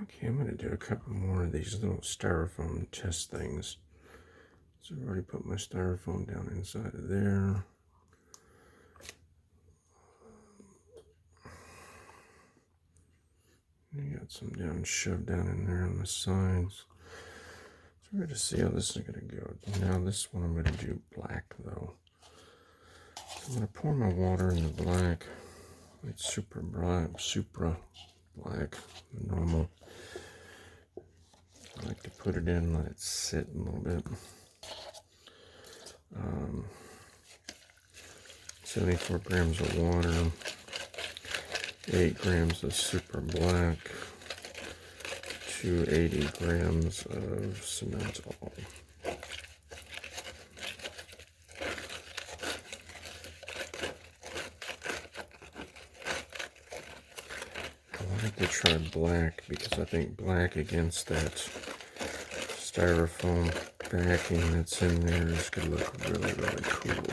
Okay, I'm going to do a couple more of these little styrofoam test things. So I've already put my styrofoam down inside of there. You got some shoved down in there on the sides. So we're going to see how this is going to go. Now this one I'm going to do black though. So I'm going to pour my water in the black. It's super black, normal. I like to put it in, let it sit a little bit. 74 grams of water, 8 grams of super black, 280 grams of cement all. I like to try black because I think black against that styrofoam backing that's in there is going to look really, really cool.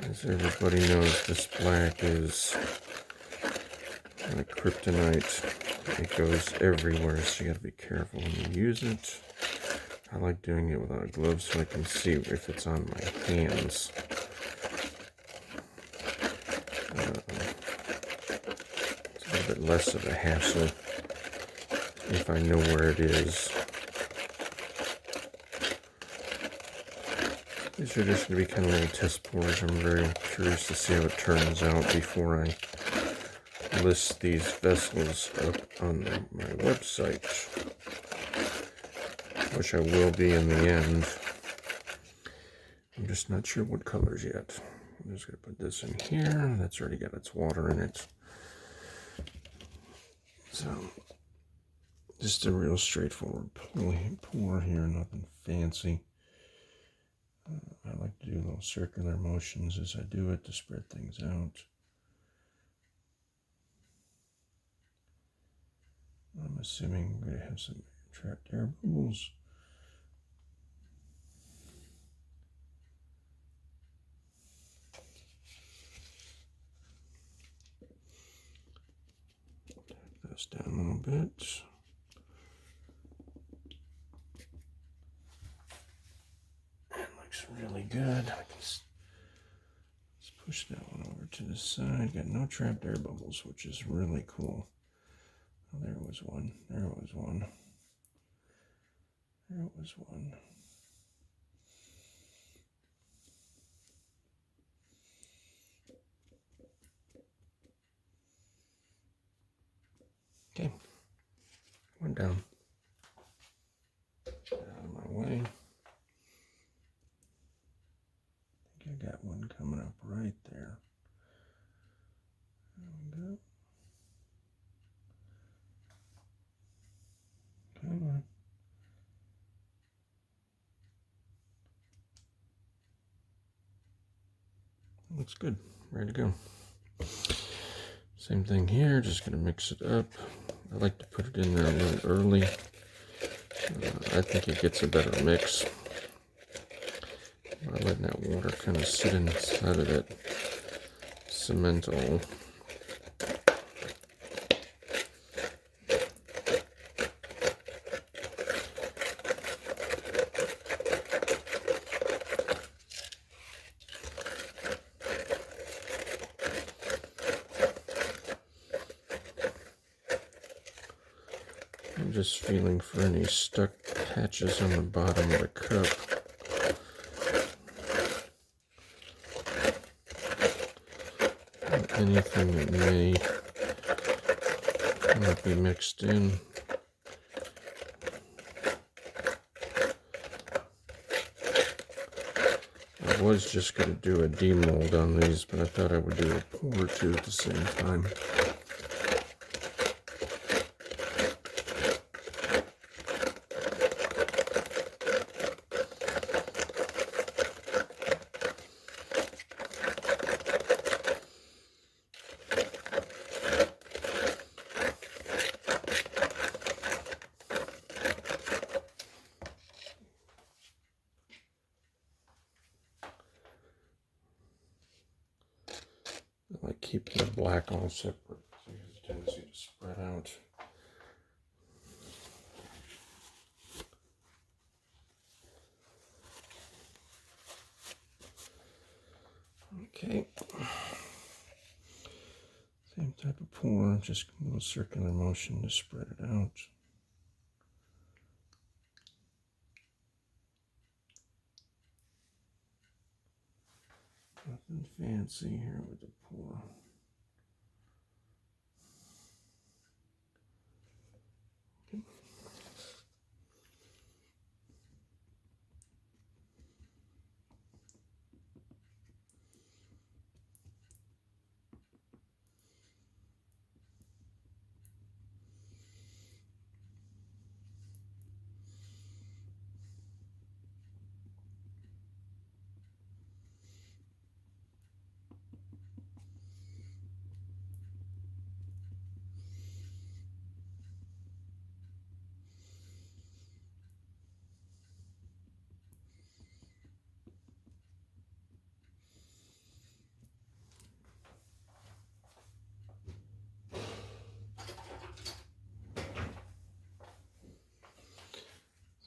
As everybody knows, this black is like kryptonite. It goes everywhere, so you got to be careful when you use it. I like doing it without gloves so I can see if it's on my hands. It's a little bit less of a hassle if I know where it is. These are just going to be kind of little test pours. I'm very curious to see how it turns out before I list these vessels up on my website, which I will be in the end. I'm just not sure what colors yet. I'm just going to put this in here. That's already got its water in it. So, just a real straightforward pour here, nothing fancy. I like to do little circular motions as I do it to spread things out. I'm assuming I'm going to have some trapped air bubbles. Tap this down a little bit. Really good. Let's push that one over to the side. Got no trapped air bubbles, which is really cool. Oh, there was one. There was one. There was one. Okay. One down. Get out of my way. I got one coming up right there. There we go. Come on. Looks good. Ready to go. Same thing here. Just going to mix it up. I like to put it in there a little early. I think it gets a better mix by letting that water kind of sit inside of that cement all. I'm just feeling for any stuck patches on the bottom of the cup. Anything that may not be mixed in. I was just going to do a demold on these, but I thought I would do a pour or two at the same time. keep the black all separate. So it has a tendency to spread out. Okay. Same type of pour, just a little circular motion to spread it out. Nothing fancy here with the pour. Okay.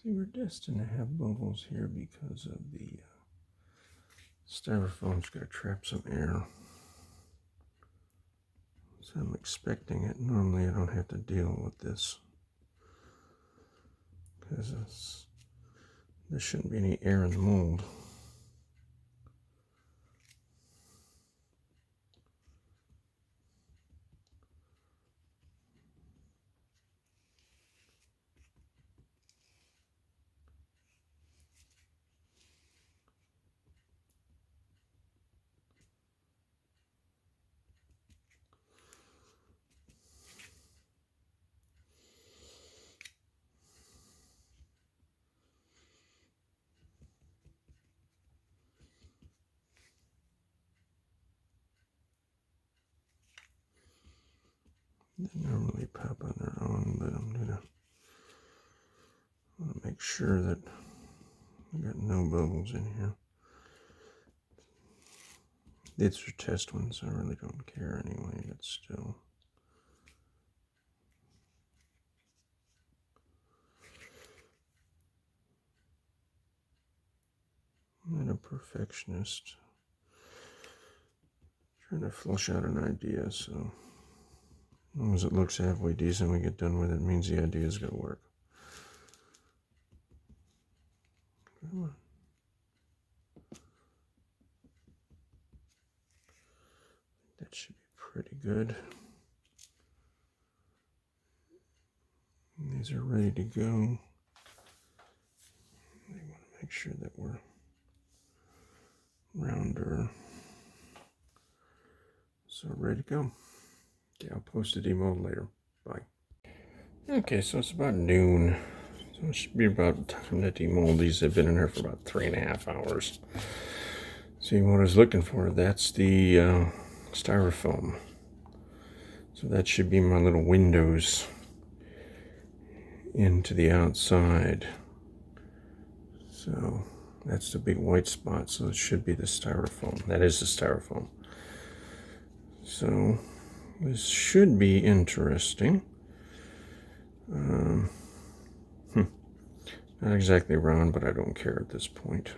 See, we're destined to have bubbles here because of the styrofoam's going to trap some air. So I'm expecting it. Normally I don't have to deal with this because there shouldn't be any air in the mold. They normally pop on their own, but I'm gonna want to make sure that we got no bubbles in here. These are test ones, so I really don't care anyway, but still. I'm not a perfectionist. Trying to flush out an idea, so as long as it looks halfway decent, we get done with it, means the idea is going to work. Come on. That should be pretty good. And these are ready to go. I want to make sure that we're rounder. So ready to go. Okay, I'll post a demold later. Bye. Okay, so it's about noon. So it should be about time to demold these. They've been in here for about 3.5 hours. See what I was looking for? That's the styrofoam. So that should be my little windows into the outside. So that's the big white spot. So it should be the styrofoam. That is the styrofoam. So this should be interesting. Not exactly round, but I don't care at this point.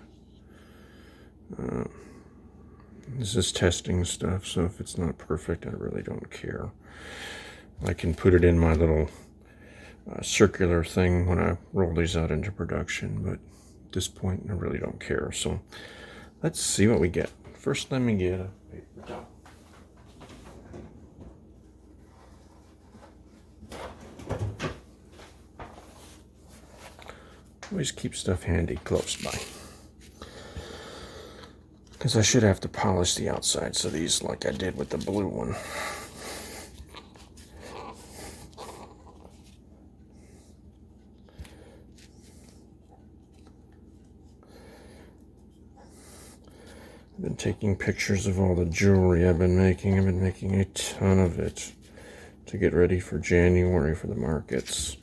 This is testing stuff, so if it's not perfect, I really don't care. I can put it in my little circular thing when I roll these out into production, but at this point, I really don't care. So let's see what we get. First, let me get a paper towel. Always keep stuff handy close by. Because I should have to polish the outsides of these like I did with the blue one. I've been taking pictures of all the jewelry I've been making. I've been making a ton of it to get ready for January for the markets.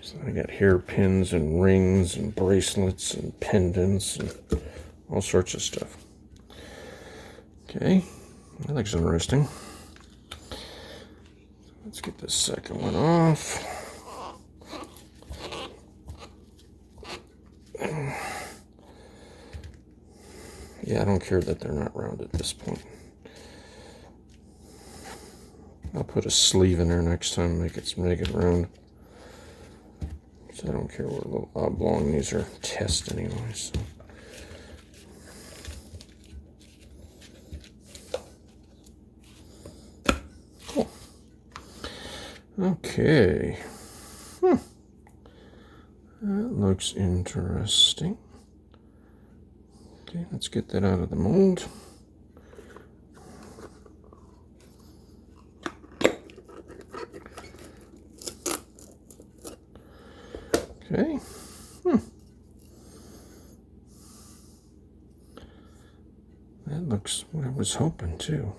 So I got hairpins and rings and bracelets and pendants and all sorts of stuff. Okay, That looks interesting. Let's get the second one off. Yeah, I don't care that they're not round at this point. I'll put a sleeve in there next time, make it round. So I don't care what little oblong these are test anyways. Cool. Okay. That looks interesting. Okay, let's get that out of the mold. Okay. That looks what I was hoping too.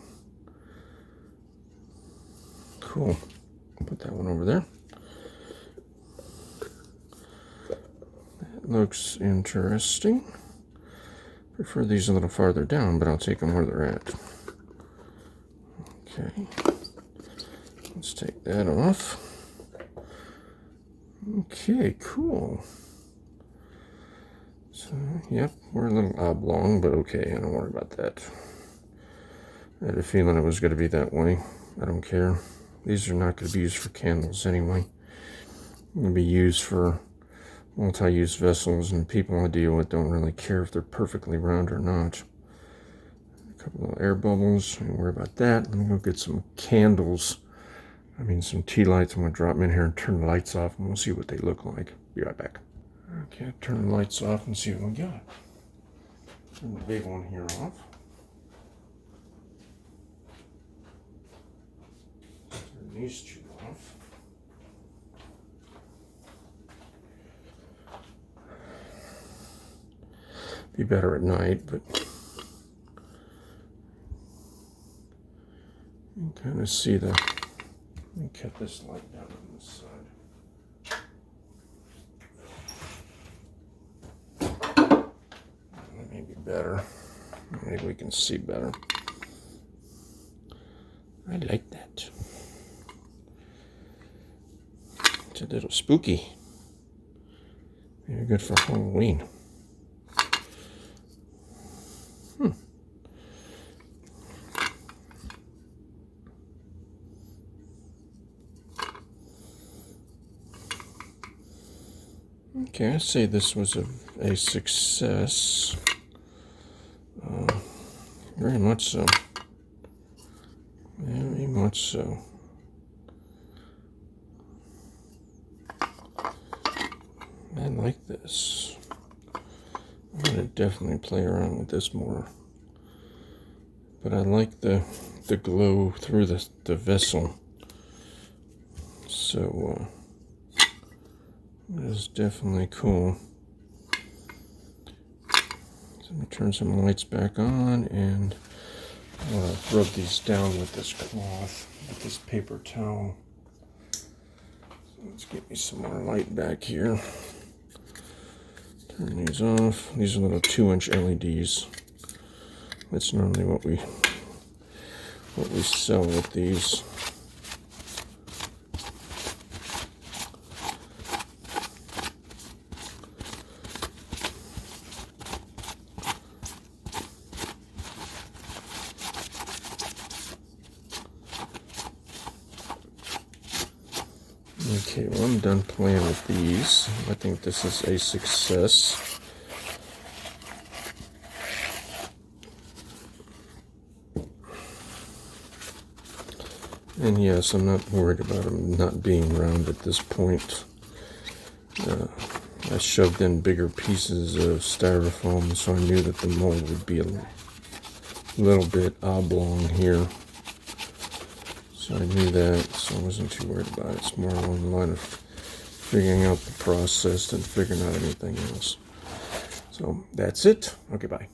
Cool. Put that one over there. That looks interesting. Prefer these a little farther down, but I'll take them where they're at. Okay. Let's take that off. Okay, cool. So, yep, we're a little oblong, but okay, I don't worry about that. I had a feeling it was going to be that way. I don't care. These are not going to be used for candles anyway. They're going to be used for multi-use vessels, and people I deal with don't really care if they're perfectly round or not. A couple of air bubbles, don't worry about that. Let me go get some candles. I mean, some tea lights. I'm going to drop them in here and turn the lights off, and we'll see what they look like. Be right back. Okay, turn the lights off and see what we got. Turn the big one here off. Turn these two off. Be better at night, but you can kind of see the. Let me cut this light down on this side. That may be better. Maybe we can see better. I like that. It's a little spooky. Maybe good for Halloween. Okay, I say this was a success. Very much so. Very much so. I like this. I'm going to definitely play around with this more. But I like the glow through the vessel. So, it is definitely cool. So I'm going to turn some lights back on, and I'll rub these down with this cloth, with this paper towel. So let's get me some more light back here. Turn these off. These are little 2-inch LEDs. That's normally what we sell with these. Okay, well, I'm done playing with these. I think this is a success. And yes, I'm not worried about them not being round at this point. I shoved in bigger pieces of styrofoam, so I knew that the mold would be a little bit oblong here. So I knew that, so I wasn't too worried about it. It's more along the line of figuring out the process than figuring out anything else. So that's it. Okay, bye.